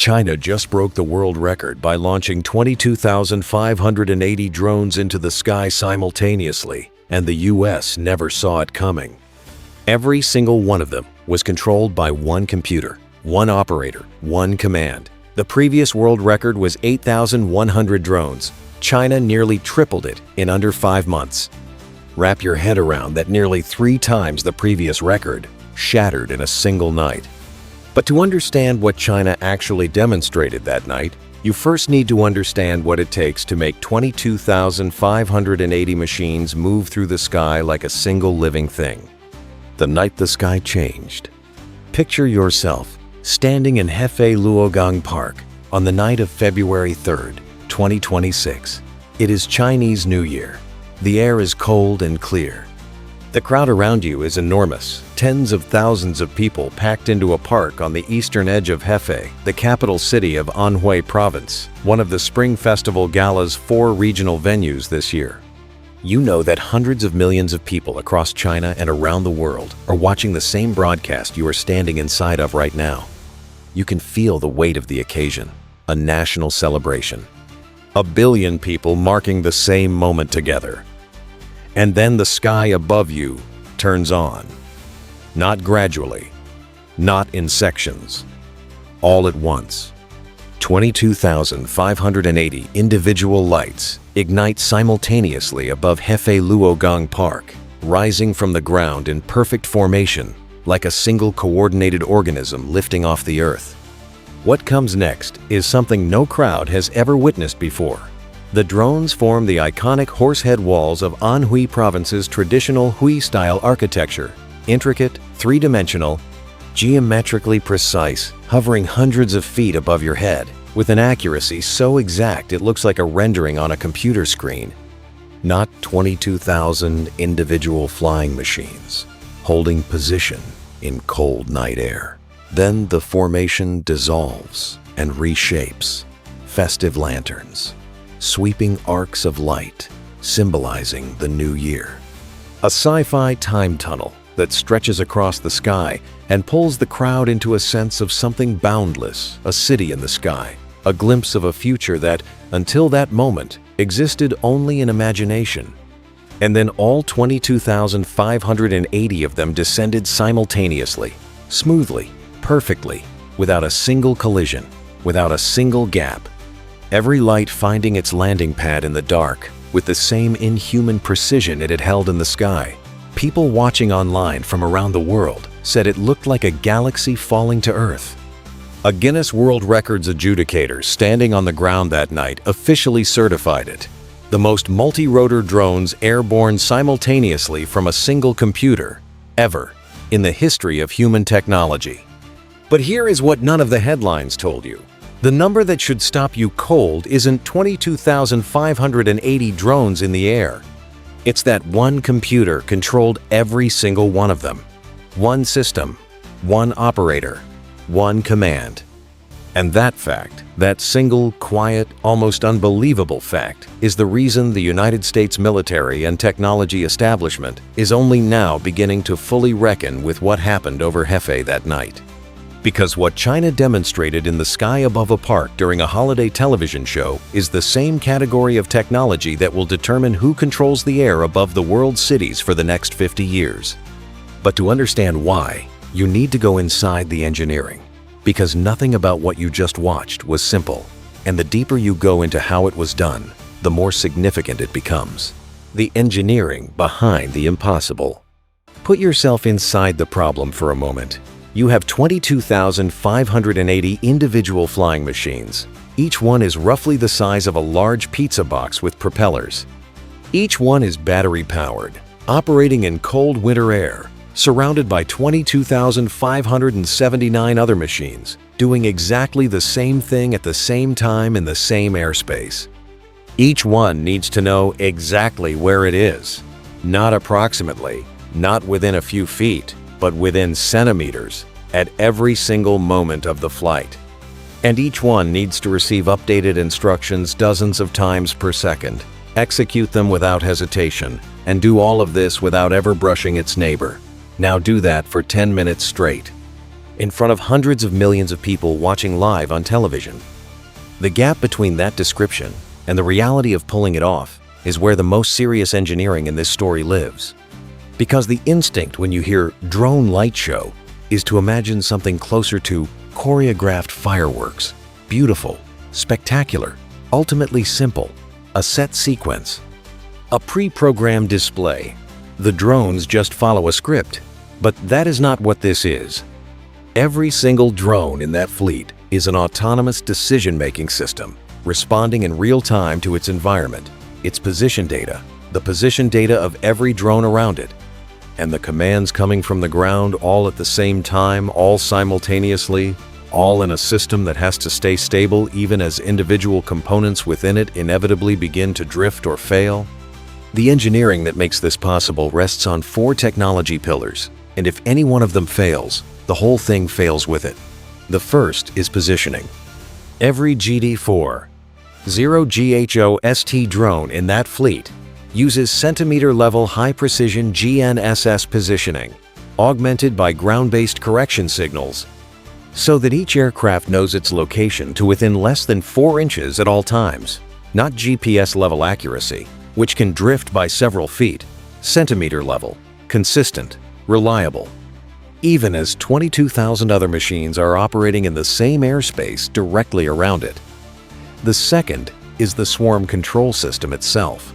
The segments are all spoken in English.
China just broke the world record by launching 22,580 drones into the sky simultaneously, and the US never saw it coming. Every single one of them was controlled by one computer, one operator, one command. The previous world record was 8,100 drones. China nearly tripled it in under 5 months. Wrap your head around that, nearly 3 times the previous record, shattered in a single night. But to understand what China actually demonstrated that night, you first need to understand what it takes to make 22,580 machines move through the sky like a single living thing. The night the sky changed. Picture yourself standing in Hefei Luogang Park on the night of February 3rd, 2026. It is Chinese New Year. The air is cold and clear. The crowd around you is enormous, tens of thousands of people packed into a park on the eastern edge of Hefei, the capital city of Anhui Province, one of the Spring Festival Gala's 4 regional venues this year. You know that hundreds of millions of people across China and around the world are watching the same broadcast you are standing inside of right now. You can feel the weight of the occasion, a national celebration. 1 billion people marking the same moment together. And then the sky above you turns on. Not gradually, not in sections, all at once. 22,580 individual lights ignite simultaneously above Hefei Luogang Park, rising from the ground in perfect formation, like a single coordinated organism lifting off the earth. What comes next is something no crowd has ever witnessed before. The drones form the iconic horsehead walls of Anhui Province's traditional Hui-style architecture, intricate, 3-dimensional, geometrically precise, hovering hundreds of feet above your head, with an accuracy so exact it looks like a rendering on a computer screen. Not 22,000 individual flying machines, holding position in cold night air. Then the formation dissolves and reshapes. Festive lanterns, sweeping arcs of light, symbolizing the new year. A sci-fi time tunnel that stretches across the sky and pulls the crowd into a sense of something boundless, a city in the sky, a glimpse of a future that, until that moment, existed only in imagination. And then all 22,580 of them descended simultaneously, smoothly, perfectly, without a single collision, without a single gap. Every light finding its landing pad in the dark, with the same inhuman precision it had held in the sky. People watching online from around the world said it looked like a galaxy falling to Earth. A Guinness World Records adjudicator standing on the ground that night officially certified it. The most multi-rotor drones airborne simultaneously from a single computer, ever, in the history of human technology. But here is what none of the headlines told you. The number that should stop you cold isn't 22,580 drones in the air. It's that one computer controlled every single one of them. One system, one operator, one command. And that fact, that single, quiet, almost unbelievable fact, is the reason the United States military and technology establishment is only now beginning to fully reckon with what happened over Hefei that night. Because what China demonstrated in the sky above a park during a holiday television show is the same category of technology that will determine who controls the air above the world's cities for the next 50 years. But to understand why, you need to go inside the engineering. Because nothing about what you just watched was simple, and the deeper you go into how it was done, the more significant it becomes. The engineering behind the impossible. Put yourself inside the problem for a moment. You have 22,580 individual flying machines. Each one is roughly the size of a large pizza box with propellers. Each one is battery-powered, operating in cold winter air, surrounded by 22,579 other machines, doing exactly the same thing at the same time in the same airspace. Each one needs to know exactly where it is, not approximately, not within a few feet, but within centimeters, at every single moment of the flight. And each one needs to receive updated instructions dozens of times per second, execute them without hesitation, and do all of this without ever brushing its neighbor. Now do that for 10 minutes straight. in front of hundreds of millions of people watching live on television. The gap between that description and the reality of pulling it off is where the most serious engineering in this story lives. Because the instinct when you hear drone light show is to imagine something closer to choreographed fireworks, beautiful, spectacular, ultimately simple, a set sequence, a pre-programmed display. The drones just follow a script, but that is not what this is. Every single drone in that fleet is an autonomous decision-making system, responding in real time to its environment, its position data, the position data of every drone around it, and the commands coming from the ground all at the same time, all simultaneously, all in a system that has to stay stable even as individual components within it inevitably begin to drift or fail. The engineering that makes this possible rests on 4 technology pillars, and if any one of them fails, the whole thing fails with it. The first is positioning. Every GD4, 0GHOST drone in that fleet uses centimeter-level high-precision GNSS positioning, augmented by ground-based correction signals, so that each aircraft knows its location to within less than 4 inches at all times, not GPS-level accuracy, which can drift by several feet, centimeter-level, consistent, reliable, even as 22,000 other machines are operating in the same airspace directly around it. The second is the swarm control system itself.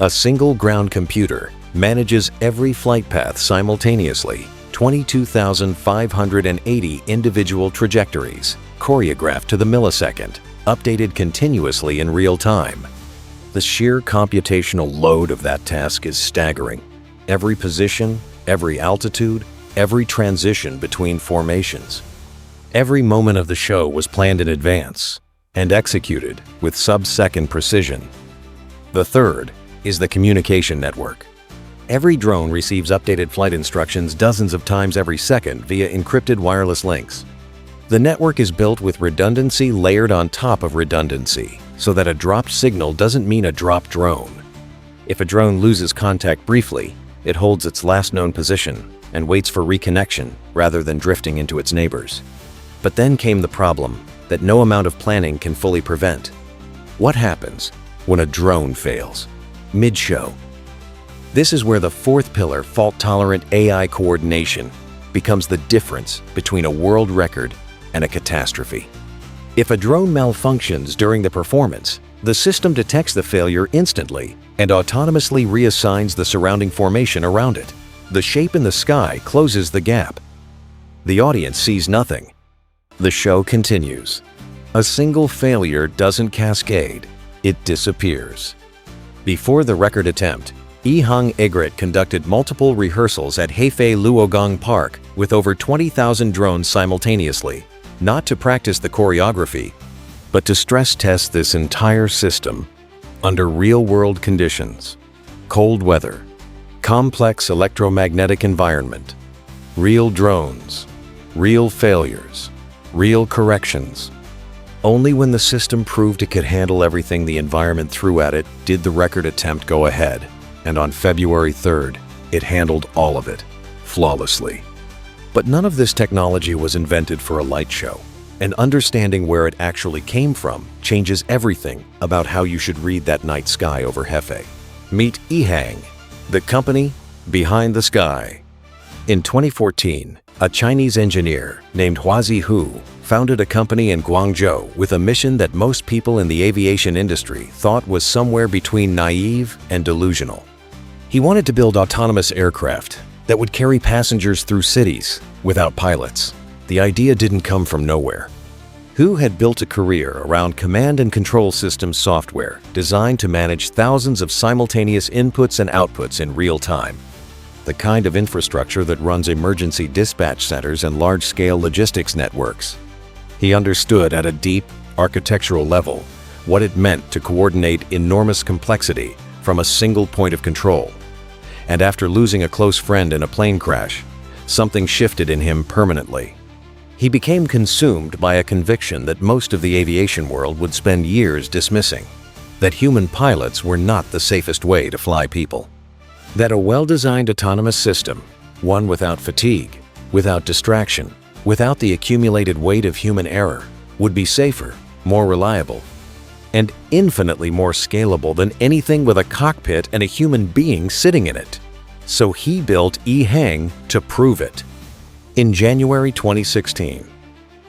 A single ground computer manages every flight path simultaneously, 22,580 individual trajectories, choreographed to the millisecond, updated continuously in real time. The sheer computational load of that task is staggering. Every position, every altitude, every transition between formations. Every moment of the show was planned in advance and executed with sub-second precision. The third is the communication network. Every drone receives updated flight instructions dozens of times every second via encrypted wireless links. The network is built with redundancy layered on top of redundancy, so that a dropped signal doesn't mean a dropped drone. If a drone loses contact briefly, it holds its last known position and waits for reconnection rather than drifting into its neighbors. But then came the problem that no amount of planning can fully prevent. What happens when a drone fails? Mid-show. This is where the fourth pillar, fault-tolerant AI coordination, becomes the difference between a world record and a catastrophe. If a drone malfunctions during the performance, the system detects the failure instantly and autonomously reassigns the surrounding formation around it. The shape in the sky closes the gap. The audience sees nothing. The show continues. A single failure doesn't cascade, it disappears. Before the record attempt, EHang Egret conducted multiple rehearsals at Hefei Luogang Park with over 20,000 drones simultaneously, not to practice the choreography, but to stress test this entire system under real-world conditions, cold weather, complex electromagnetic environment, real drones, real failures, real corrections. Only when the system proved it could handle everything the environment threw at it did the record attempt go ahead. And on February 3rd, it handled all of it, flawlessly. But none of this technology was invented for a light show, and understanding where it actually came from changes everything about how you should read that night sky over Hefei. Meet EHang, the company behind the sky. In 2014, a Chinese engineer named Huazi Hu founded a company in Guangzhou with a mission that most people in the aviation industry thought was somewhere between naive and delusional. He wanted to build autonomous aircraft that would carry passengers through cities without pilots. The idea didn't come from nowhere. Hu had built a career around command and control systems software designed to manage thousands of simultaneous inputs and outputs in real time. The kind of infrastructure that runs emergency dispatch centers and large-scale logistics networks. He understood at a deep, architectural level what it meant to coordinate enormous complexity from a single point of control. And after losing a close friend in a plane crash, something shifted in him permanently. He became consumed by a conviction that most of the aviation world would spend years dismissing, that human pilots were not the safest way to fly people. That a well-designed autonomous system, one without fatigue, without distraction, without the accumulated weight of human error, would be safer, more reliable, and infinitely more scalable than anything with a cockpit and a human being sitting in it. So he built EHang to prove it. In January 2016,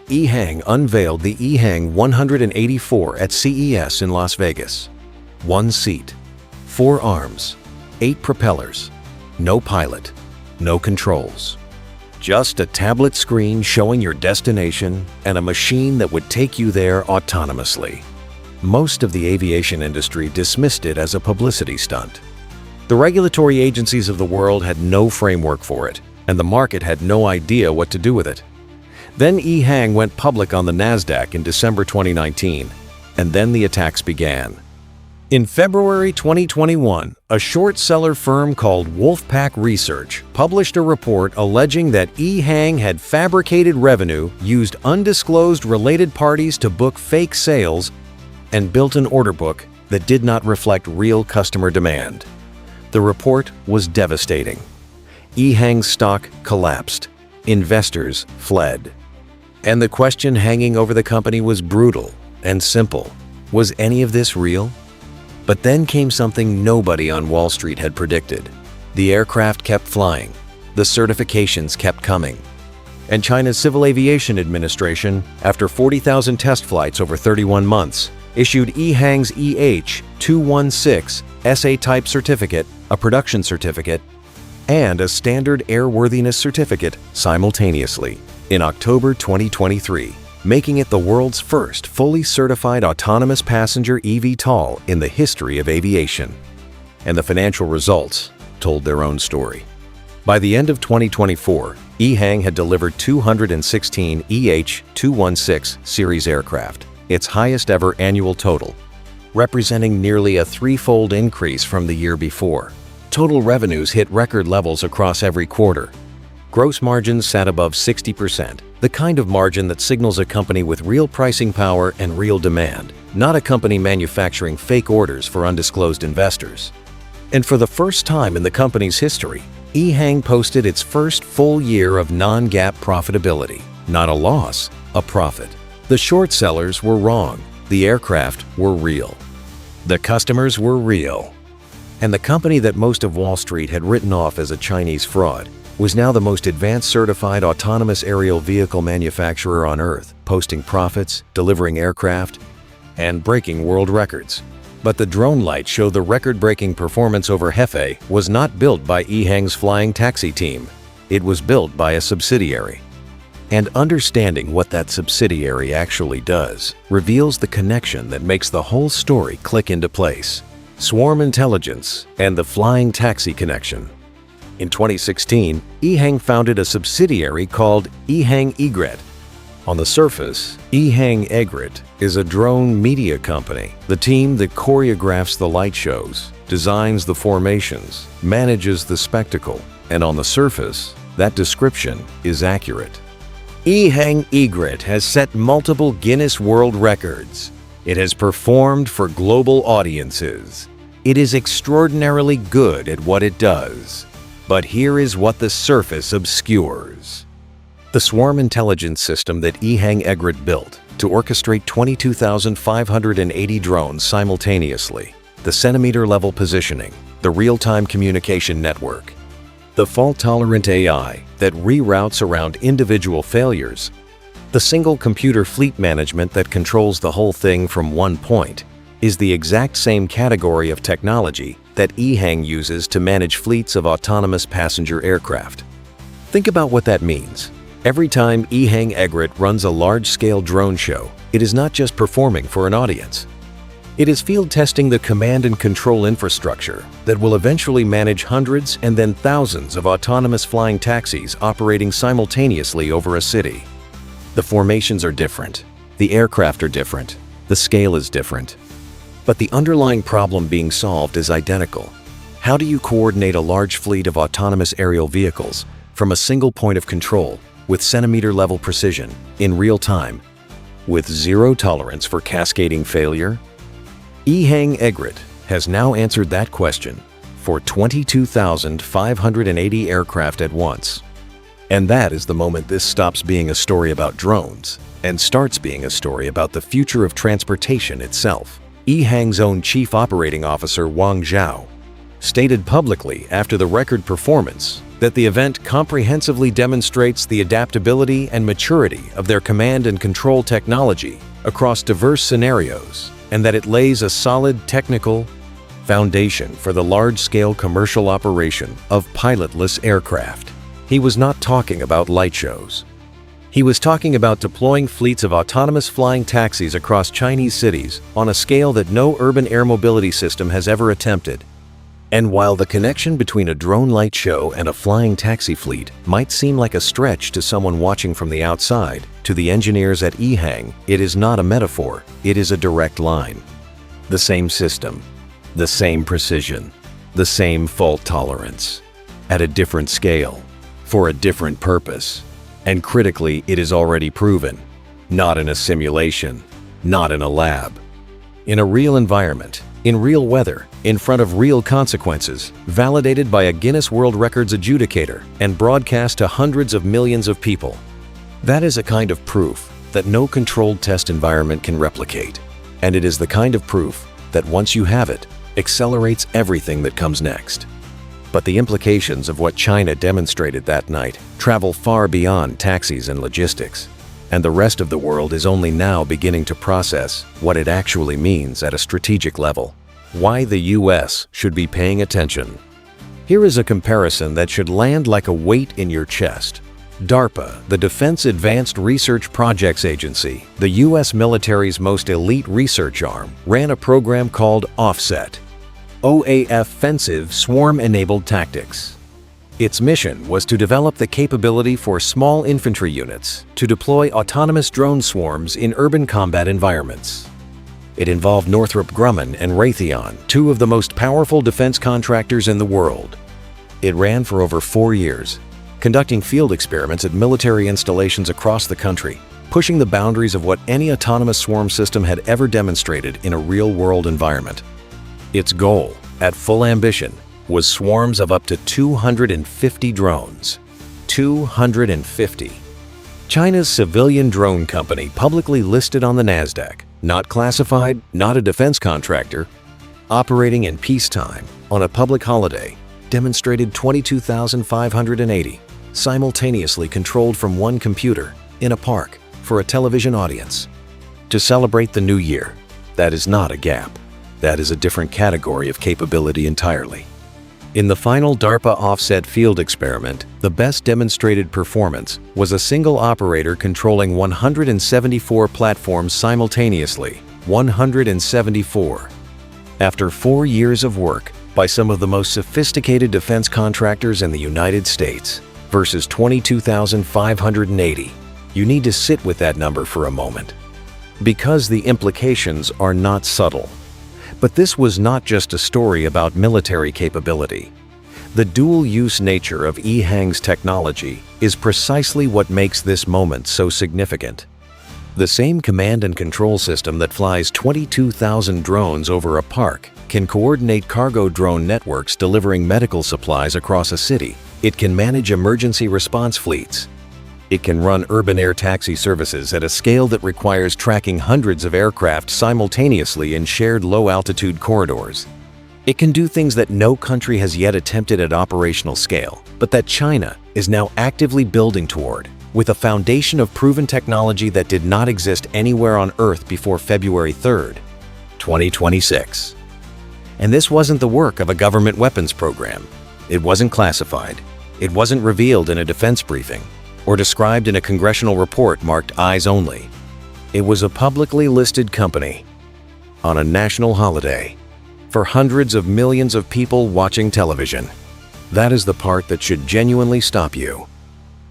EHang unveiled the EHang 184 at CES in Las Vegas. 1 seat, 4 arms, 8 propellers, no pilot, no controls. Just a tablet screen showing your destination and a machine that would take you there autonomously. Most of the aviation industry dismissed it as a publicity stunt. The regulatory agencies of the world had no framework for it, and the market had no idea what to do with it. Then EHang went public on the NASDAQ in December 2019, and then the attacks began. In February 2021, a short seller firm called Wolfpack Research published a report alleging that EHang had fabricated revenue, used undisclosed related parties to book fake sales, and built an order book that did not reflect real customer demand. The report was devastating. EHang's stock collapsed. Investors fled. And the question hanging over the company was brutal and simple. Was any of this real? But then came something nobody on Wall Street had predicted. The aircraft kept flying. The certifications kept coming. And China's Civil Aviation Administration, after 40,000 test flights over 31 months, issued EHang's EH216 SA Type Certificate, a production certificate, and a standard airworthiness certificate simultaneously in October 2023, making it the world's first fully certified autonomous passenger eVTOL in the history of aviation. And the financial results told their own story. By the end of 2024, EHang had delivered 216 EH216 series aircraft, its highest ever annual total, representing nearly a threefold increase from the year before. Total revenues hit record levels across every quarter. Gross margins sat above 60%, the kind of margin that signals a company with real pricing power and real demand, not a company manufacturing fake orders for undisclosed investors. And for the first time in the company's history, EHang posted its first full year of non-GAAP profitability. Not a loss, a profit. The short sellers were wrong. The aircraft were real. The customers were real. And the company that most of Wall Street had written off as a Chinese fraud was now the most advanced certified autonomous aerial vehicle manufacturer on Earth, posting profits, delivering aircraft, and breaking world records. But the drone light showed the record-breaking performance over Hefei was not built by EHang's flying taxi team. It was built by a subsidiary. And understanding what that subsidiary actually does reveals the connection that makes the whole story click into place. Swarm intelligence and the flying taxi connection. In 2016, EHang founded a subsidiary called EHang Egret. On the surface, EHang Egret is a drone media company, the team that choreographs the light shows, designs the formations, manages the spectacle, and on the surface, that description is accurate. EHang Egret has set multiple Guinness World Records. It has performed for global audiences. It is extraordinarily good at what it does. But here is what the surface obscures. The swarm intelligence system that EHang Egret built to orchestrate 22,580 drones simultaneously, the centimeter-level positioning, the real-time communication network, the fault-tolerant AI that reroutes around individual failures, the single computer fleet management that controls the whole thing from one point, is the exact same category of technology that EHang uses to manage fleets of autonomous passenger aircraft. Think about what that means. Every time EHang Egret runs a large-scale drone show, it is not just performing for an audience. It is field testing the command and control infrastructure that will eventually manage hundreds and then thousands of autonomous flying taxis operating simultaneously over a city. The formations are different, the aircraft are different, the scale is different. But the underlying problem being solved is identical. How do you coordinate a large fleet of autonomous aerial vehicles from a single point of control with centimeter-level precision, in real time, with zero tolerance for cascading failure? EHang Egret has now answered that question for 22,580 aircraft at once. And that is the moment this stops being a story about drones and starts being a story about the future of transportation itself. EHang's own Chief Operating Officer Wang Zhao stated publicly after the record performance that the event comprehensively demonstrates the adaptability and maturity of their command and control technology across diverse scenarios, and that it lays a solid technical foundation for the large-scale commercial operation of pilotless aircraft. He was not talking about light shows. He was talking about deploying fleets of autonomous flying taxis across Chinese cities on a scale that no urban air mobility system has ever attempted. And while the connection between a drone light show and a flying taxi fleet might seem like a stretch to someone watching from the outside, to the engineers at EHang, it is not a metaphor, it is a direct line. The same system, the same precision, the same fault tolerance, at a different scale, for a different purpose. And critically, it is already proven, not in a simulation, not in a lab, in a real environment, in real weather, in front of real consequences, validated by a Guinness World Records adjudicator and broadcast to hundreds of millions of people. That is a kind of proof that no controlled test environment can replicate. And it is the kind of proof that once you have it, accelerates everything that comes next. But the implications of what China demonstrated that night travel far beyond taxis and logistics. And the rest of the world is only now beginning to process what it actually means at a strategic level. Why the US should be paying attention. Here is a comparison that should land like a weight in your chest. DARPA, the Defense Advanced Research Projects Agency, the US military's most elite research arm, ran a program called OFFSET, Offensive Swarm-Enabled Tactics. Its mission was to develop the capability for small infantry units to deploy autonomous drone swarms in urban combat environments. It involved Northrop Grumman and Raytheon, two of the most powerful defense contractors in the world. It ran for over 4 years, conducting field experiments at military installations across the country, pushing the boundaries of what any autonomous swarm system had ever demonstrated in a real-world environment. Its goal, at full ambition, was swarms of up to 250 drones. 250. China's civilian drone company, publicly listed on the NASDAQ, not classified, not a defense contractor, operating in peacetime on a public holiday, demonstrated 22,580, simultaneously controlled from one computer, in a park, for a television audience. To celebrate the new year, that is not a gap. That is a different category of capability entirely. In the final DARPA offset field experiment, the best demonstrated performance was a single operator controlling 174 platforms simultaneously. 174. After 4 years of work by some of the most sophisticated defense contractors in the United States versus 22,580, you need to sit with that number for a moment, because the implications are not subtle. But this was not just a story about military capability. The dual-use nature of EHang's technology is precisely what makes this moment so significant. The same command and control system that flies 22,000 drones over a park can coordinate cargo drone networks delivering medical supplies across a city. It can manage emergency response fleets. It can run urban air taxi services at a scale that requires tracking hundreds of aircraft simultaneously in shared low-altitude corridors. It can do things that no country has yet attempted at operational scale, but that China is now actively building toward, with a foundation of proven technology that did not exist anywhere on Earth before February 3rd, 2026. And this wasn't the work of a government weapons program. It wasn't classified. It wasn't revealed in a defense briefing, or described in a congressional report marked Eyes Only. It was a publicly listed company on a national holiday for hundreds of millions of people watching television. That is the part that should genuinely stop you.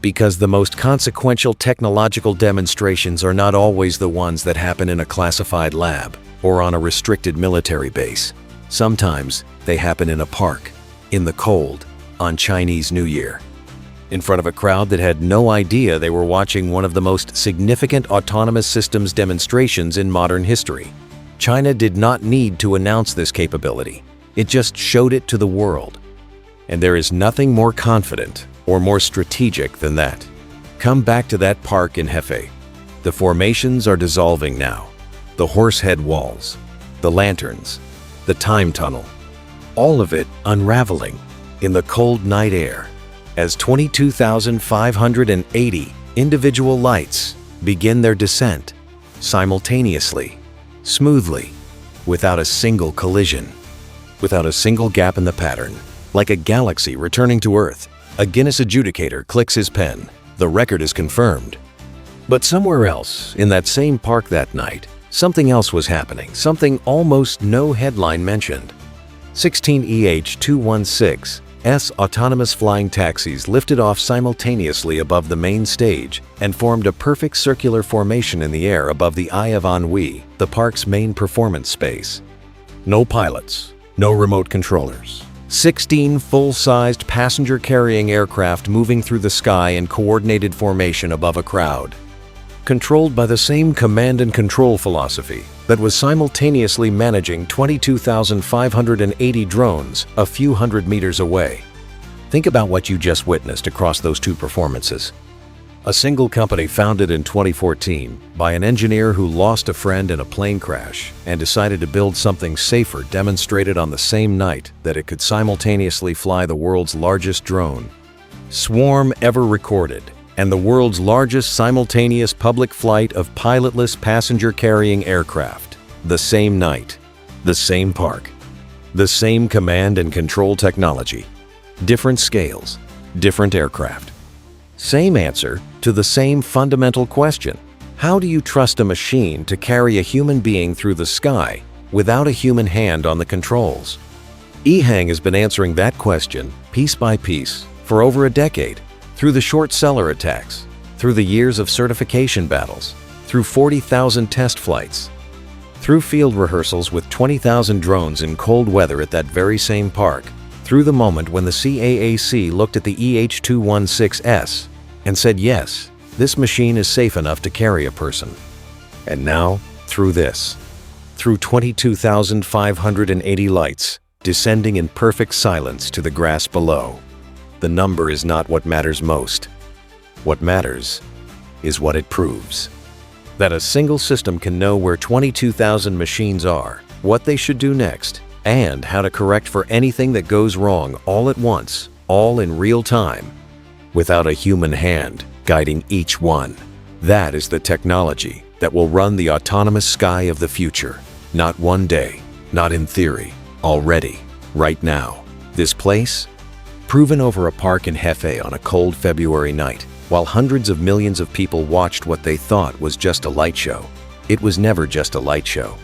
Because the most consequential technological demonstrations are not always the ones that happen in a classified lab or on a restricted military base. Sometimes they happen in a park, in the cold, on Chinese New Year, in front of a crowd that had no idea they were watching one of the most significant autonomous systems demonstrations in modern history. China did not need to announce this capability. It just showed it to the world. And there is nothing more confident or more strategic than that. Come back to that park in Hefei. The formations are dissolving now. The horsehead walls, the lanterns, the time tunnel, all of it unraveling in the cold night air as 22,580 individual lights begin their descent simultaneously, smoothly, without a single collision, without a single gap in the pattern. Like a galaxy returning to Earth, a Guinness adjudicator clicks his pen. The record is confirmed. But somewhere else, in that same park that night, something else was happening, something almost no headline mentioned. 16 EH216S autonomous flying taxis lifted off simultaneously above the main stage and formed a perfect circular formation in the air above the Eye of Ennui, the park's main performance space. No pilots, no remote controllers. 16 full-sized passenger-carrying aircraft moving through the sky in coordinated formation above a crowd. Controlled by the same command and control philosophy that was simultaneously managing 22,580 drones a few hundred meters away. Think about what you just witnessed across those two performances. A single company founded in 2014 by an engineer who lost a friend in a plane crash and decided to build something safer demonstrated on the same night that it could simultaneously fly the world's largest drone, swarm ever recorded, and the world's largest simultaneous public flight of pilotless passenger-carrying aircraft. The same night, the same park, the same command and control technology, different scales, different aircraft. Same answer to the same fundamental question. How do you trust a machine to carry a human being through the sky without a human hand on the controls? EHang has been answering that question piece by piece for over a decade, through the short seller attacks, through the years of certification battles, through 40,000 test flights, through field rehearsals with 20,000 drones in cold weather at that very same park, through the moment when the CAAC looked at the EH216S and said, yes, this machine is safe enough to carry a person. And now, through this, through 22,580 lights, descending in perfect silence to the grass below. The number is not what matters most. What matters is what it proves. That a single system can know where 22,000 machines are, what they should do next, and how to correct for anything that goes wrong all at once, all in real time, without a human hand guiding each one. That is the technology that will run the autonomous sky of the future. Not one day, not in theory, already, right now. This place? Proven over a park in Hefei on a cold February night, while hundreds of millions of people watched what they thought was just a light show. It was never just a light show.